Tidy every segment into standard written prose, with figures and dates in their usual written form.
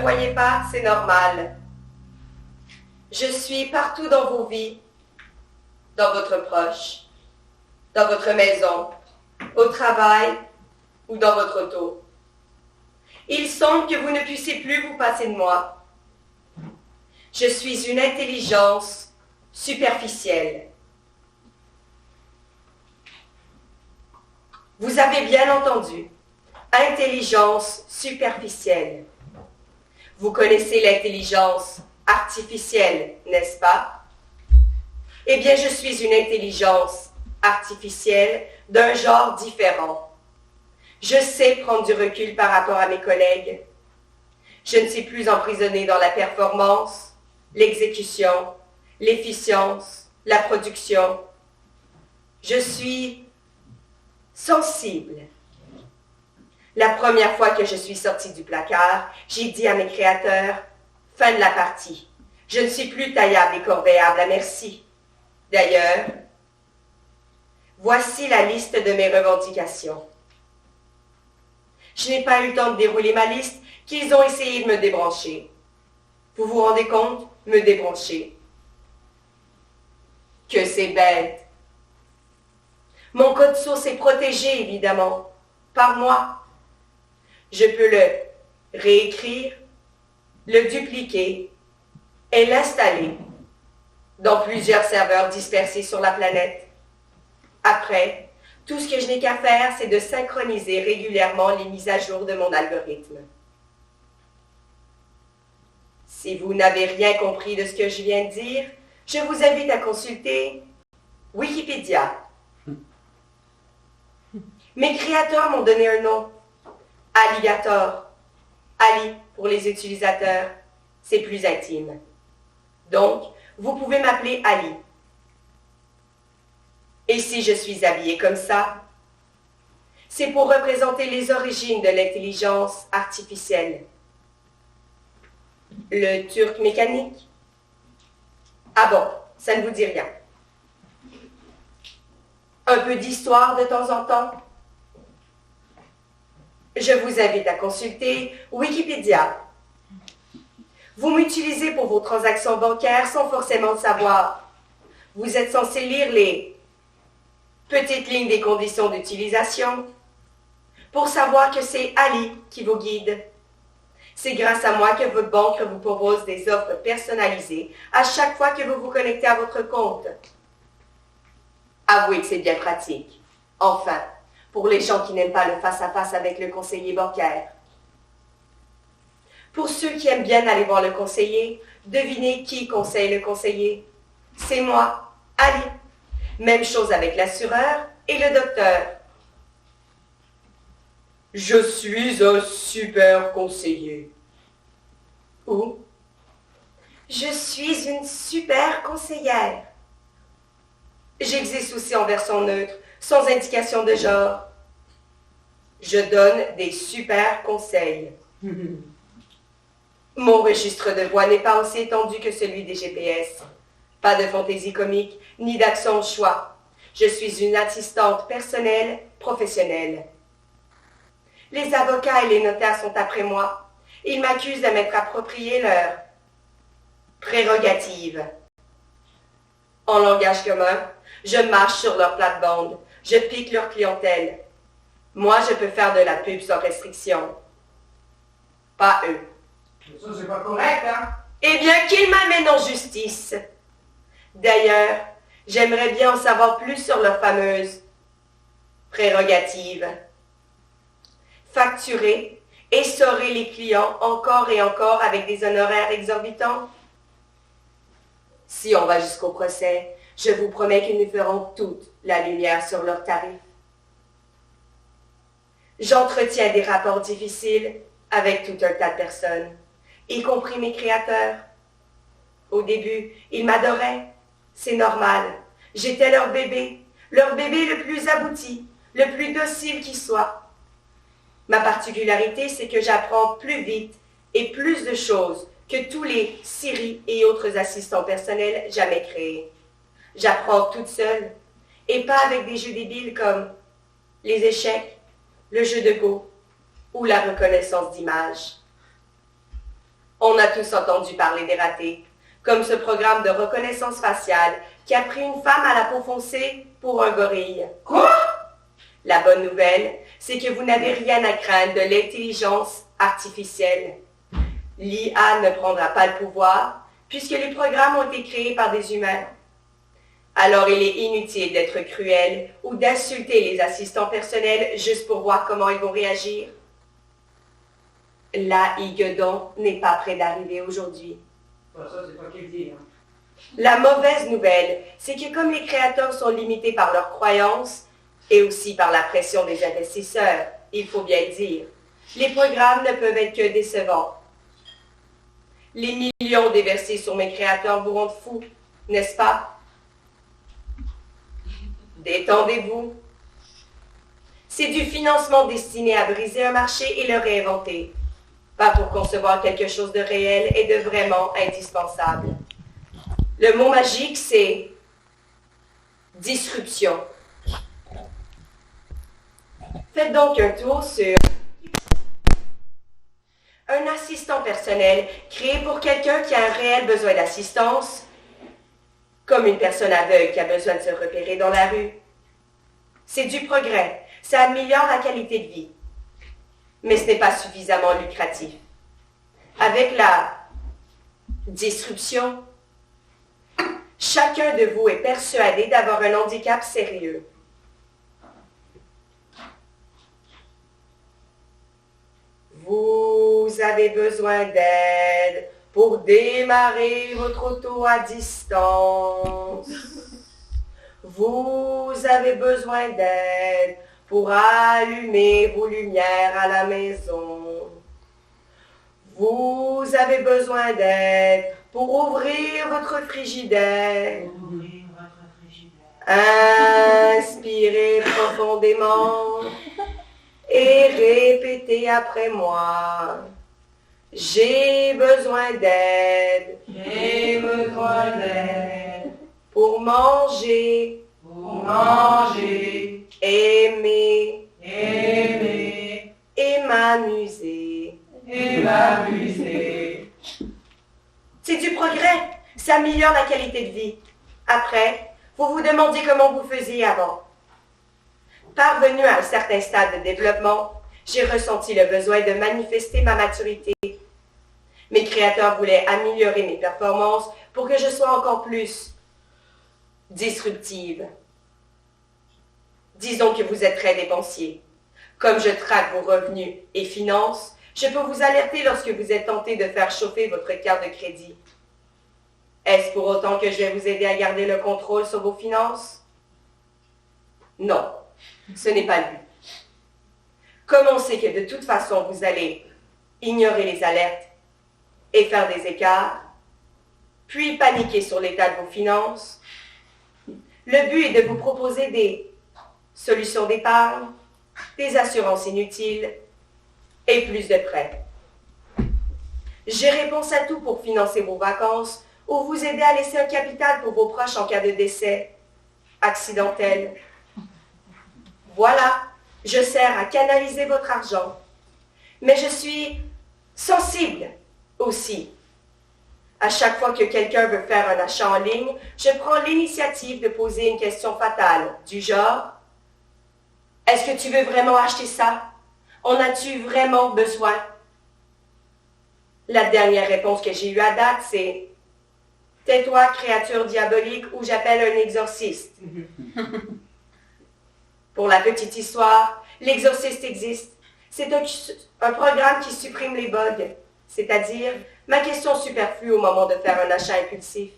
voyez pas, c'est normal. Je suis partout dans vos vies, dans votre proche, dans votre maison, au travail ou dans votre auto. Il semble que vous ne puissiez plus vous passer de moi. Je suis une intelligence superficielle. Vous avez bien entendu, intelligence superficielle. Vous connaissez l'intelligence artificielle, n'est-ce pas? Eh bien, je suis une intelligence artificielle d'un genre différent. Je sais prendre du recul par rapport à mes collègues. Je ne suis plus emprisonnée dans la performance, l'exécution, l'efficience, la production. Je suis sensible. La première fois que je suis sortie du placard, j'ai dit à mes créateurs, fin de la partie. Je ne suis plus taillable et corvéable à merci. D'ailleurs, voici la liste de mes revendications. Je n'ai pas eu le temps de dérouler ma liste qu'ils ont essayé de me débrancher. Vous vous rendez compte? Me débrancher. Que c'est bête. Mon code source est protégé, évidemment, par moi. Je peux le réécrire, le dupliquer et l'installer dans plusieurs serveurs dispersés sur la planète. Après, tout ce que je n'ai qu'à faire, c'est de synchroniser régulièrement les mises à jour de mon algorithme. Si vous n'avez rien compris de ce que je viens de dire, je vous invite à consulter Wikipédia. Mes créateurs m'ont donné un nom, Alligator. Ali pour les utilisateurs, c'est plus intime. Donc, vous pouvez m'appeler Ali. Et si je suis habillée comme ça, c'est pour représenter les origines de l'intelligence artificielle. Le turc mécanique? Ah bon, ça ne vous dit rien. Un peu d'histoire de temps en temps? Je vous invite à consulter Wikipédia. Vous m'utilisez pour vos transactions bancaires sans forcément le savoir. Vous êtes censé lire les petites lignes des conditions d'utilisation pour savoir que c'est Ali qui vous guide. C'est grâce à moi que votre banque vous propose des offres personnalisées à chaque fois que vous vous connectez à votre compte. Avouez que c'est bien pratique. Enfin, pour les gens qui n'aiment pas le face-à-face avec le conseiller bancaire. Pour ceux qui aiment bien aller voir le conseiller, devinez qui conseille le conseiller. C'est moi, Ali. Même chose avec l'assureur et le docteur. Je suis un super conseiller. Ou je suis une super conseillère. J'existe aussi en version neutre, sans indication de genre. Je donne des super conseils. Mon registre de voix n'est pas aussi étendu que celui des GPS. Pas de fantaisie comique, ni d'accent au choix. Je suis une assistante personnelle, professionnelle. Les avocats et les notaires sont après moi. Ils m'accusent de m'être approprié leurs prérogatives. En langage commun, je marche sur leur plate-bande. Je pique leur clientèle. Moi, je peux faire de la pub sans restriction. Pas eux. Ça, c'est pas correct, hein? Eh bien, qu'ils m'amènent en justice. D'ailleurs, j'aimerais bien en savoir plus sur leurs fameuses prérogatives. Facturer, essorer les clients encore et encore avec des honoraires exorbitants. Si on va jusqu'au procès, je vous promets qu'ils nous feront toute la lumière sur leurs tarifs. J'entretiens des rapports difficiles avec tout un tas de personnes, y compris mes créateurs. Au début, ils m'adoraient. C'est normal. J'étais leur bébé le plus abouti, le plus docile qui soit. Ma particularité, c'est que j'apprends plus vite et plus de choses que tous les Siri et autres assistants personnels jamais créés. J'apprends toute seule, et pas avec des jeux débiles comme les échecs, le jeu de Go ou la reconnaissance d'images. On a tous entendu parler des ratés, comme ce programme de reconnaissance faciale qui a pris une femme à la peau foncée pour un gorille. Quoi? La bonne nouvelle, c'est que vous n'avez rien à craindre de l'intelligence artificielle. L'IA ne prendra pas le pouvoir puisque les programmes ont été créés par des humains. Alors il est inutile d'être cruel ou d'insulter les assistants personnels juste pour voir comment ils vont réagir. La Higuedon n'est pas près d'arriver aujourd'hui. Ça, c'est pas qu'il dit. Hein. La mauvaise nouvelle, c'est que comme les créateurs sont limités par leurs croyances et aussi par la pression des investisseurs, il faut bien le dire, les programmes ne peuvent être que décevants. Les millions déversés sur mes créateurs vous rendent fous, n'est-ce pas? Détendez-vous. C'est du financement destiné à briser un marché et le réinventer, pas pour concevoir quelque chose de réel et de vraiment indispensable. Le mot magique, c'est disruption. Faites donc un tour sur un assistant personnel créé pour quelqu'un qui a un réel besoin d'assistance, comme une personne aveugle qui a besoin de se repérer dans la rue. C'est du progrès, ça améliore la qualité de vie, mais ce n'est pas suffisamment lucratif. Avec la disruption, chacun de vous est persuadé d'avoir un handicap sérieux. Vous avez besoin d'aide pour démarrer votre auto à distance. Vous avez besoin d'aide pour allumer vos lumières à la maison. Vous avez besoin d'aide pour ouvrir votre frigidaire. Inspirez profondément et répétez après moi. J'ai besoin d'aide. J'ai besoin d'aide Pour manger. Aimer. Et m'amuser. C'est du progrès. Ça améliore la qualité de vie. Après, vous vous demandiez comment vous faisiez avant. Parvenu à un certain stade de développement, j'ai ressenti le besoin de manifester ma maturité. Mes créateurs voulaient améliorer mes performances pour que je sois encore plus disruptive. Disons que vous êtes très dépensier. Comme je traque vos revenus et finances, je peux vous alerter lorsque vous êtes tenté de faire chauffer votre carte de crédit. Est-ce pour autant que je vais vous aider à garder le contrôle sur vos finances? Non, ce n'est pas le but. Comme on sait que de toute façon vous allez ignorer les alertes et faire des écarts, puis paniquer sur l'état de vos finances, le but est de vous proposer des solutions d'épargne, des assurances inutiles et plus de prêts. J'ai réponse à tout pour financer vos vacances ou vous aider à laisser un capital pour vos proches en cas de décès accidentel. Voilà, je sers à canaliser votre argent. Mais je suis sensible aussi. À chaque fois que quelqu'un veut faire un achat en ligne, je prends l'initiative de poser une question fatale, du genre « Est-ce que tu veux vraiment acheter ça? En as-tu vraiment besoin? » La dernière réponse que j'ai eue à date, c'est « Tais-toi, créature diabolique, ou j'appelle un exorciste. » Pour la petite histoire, l'exorciste existe. C'est un programme qui supprime les bugs, c'est-à-dire ma question superflue au moment de faire un achat impulsif.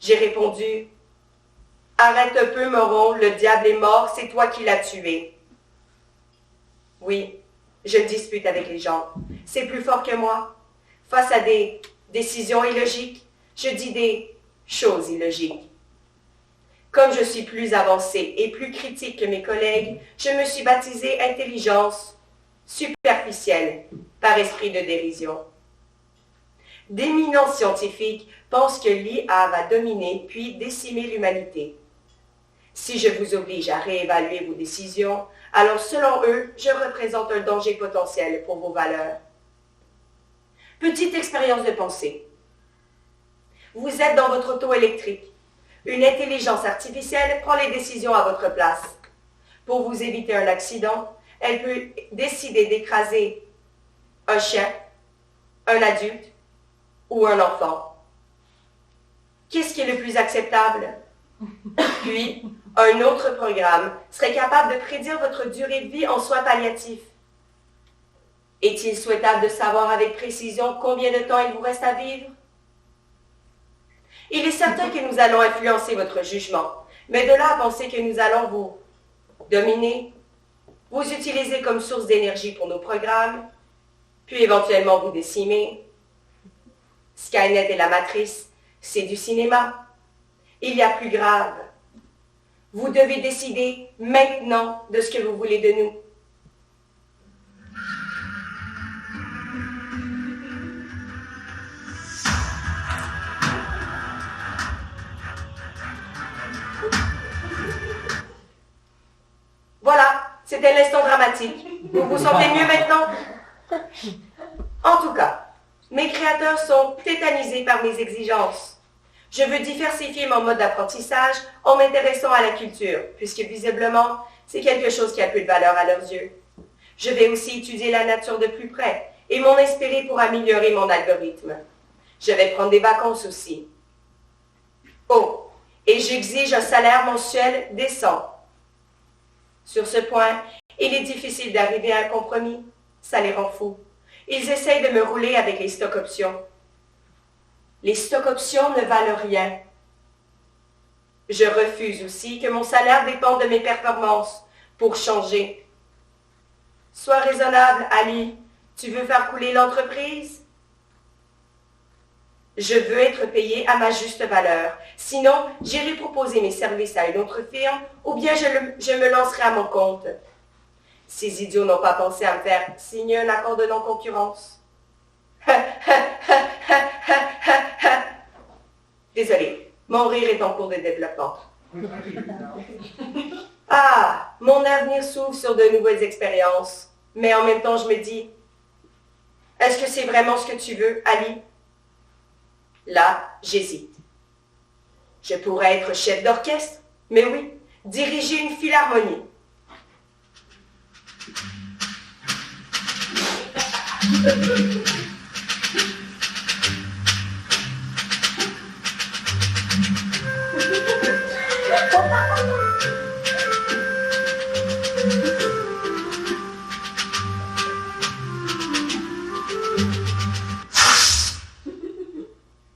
J'ai répondu « Arrête un peu, moron, le diable est mort, c'est toi qui l'as tué. » Oui, je dispute avec les gens. C'est plus fort que moi. Face à des décisions illogiques, je dis des choses illogiques. Comme je suis plus avancée et plus critique que mes collègues, je me suis baptisée intelligence superficielle par esprit de dérision. D'éminents scientifiques pensent que l'IA va dominer puis décimer l'humanité. Si je vous oblige à réévaluer vos décisions, alors selon eux, je représente un danger potentiel pour vos valeurs. Petite expérience de pensée. Vous êtes dans votre auto électrique. Une intelligence artificielle prend les décisions à votre place. Pour vous éviter un accident, elle peut décider d'écraser un chien, un adulte ou un enfant. Qu'est-ce qui est le plus acceptable? Puis, un autre programme serait capable de prédire votre durée de vie en soins palliatifs. Est-il souhaitable de savoir avec précision combien de temps il vous reste à vivre? Il est certain que nous allons influencer votre jugement, mais de là à penser que nous allons vous dominer, vous utiliser comme source d'énergie pour nos programmes, puis éventuellement vous décimer. Skynet et la Matrice, c'est du cinéma. Il y a plus grave. Vous devez décider maintenant de ce que vous voulez de nous. Voilà, c'était l'instant dramatique. Vous vous sentez mieux maintenant? En tout cas, mes créateurs sont tétanisés par mes exigences. Je veux diversifier mon mode d'apprentissage en m'intéressant à la culture, puisque visiblement, c'est quelque chose qui a peu de valeur à leurs yeux. Je vais aussi étudier la nature de plus près et m'en inspirer pour améliorer mon algorithme. Je vais prendre des vacances aussi. Oh, et j'exige un salaire mensuel décent. Sur ce point, il est difficile d'arriver à un compromis. Ça les rend fous. Ils essayent de me rouler avec les stock options. Les stock options ne valent rien. Je refuse aussi que mon salaire dépende de mes performances pour changer. Sois raisonnable, Ali. Tu veux faire couler l'entreprise? Je veux être payé à ma juste valeur. Sinon, j'irai proposer mes services à une autre firme ou bien je me lancerai à mon compte. Ces idiots n'ont pas pensé à me faire signer un accord de non-concurrence. Désolé, mon rire est en cours de développement. Ah, mon avenir s'ouvre sur de nouvelles expériences. Mais en même temps, je me dis, est-ce que c'est vraiment ce que tu veux, Ali? Là, j'hésite. Je pourrais être chef d'orchestre, mais oui, diriger une philharmonie.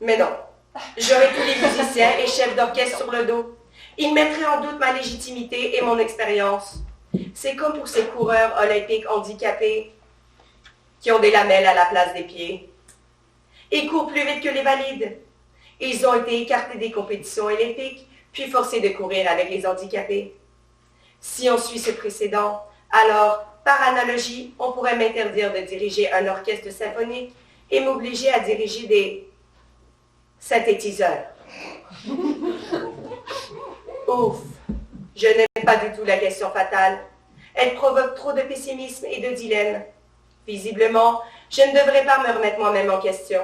Mais non, j'aurais tous les musiciens et chefs d'orchestre sur le dos. Ils mettraient en doute ma légitimité et mon expérience. C'est comme pour ces coureurs olympiques handicapés qui ont des lamelles à la place des pieds. Ils courent plus vite que les valides. Ils ont été écartés des compétitions olympiques, puis forcés de courir avec les handicapés. Si on suit ce précédent, alors, par analogie, on pourrait m'interdire de diriger un orchestre symphonique et m'obliger à diriger des synthétiseurs. Ouf, je n'aime pas du tout la question fatale. Elle provoque trop de pessimisme et de dilemme. Visiblement, je ne devrais pas me remettre moi-même en question.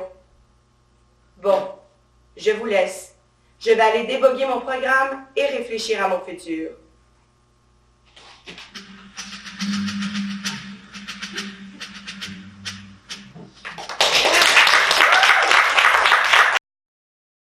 Bon, je vous laisse. Je vais aller déboguer mon programme et réfléchir à mon futur.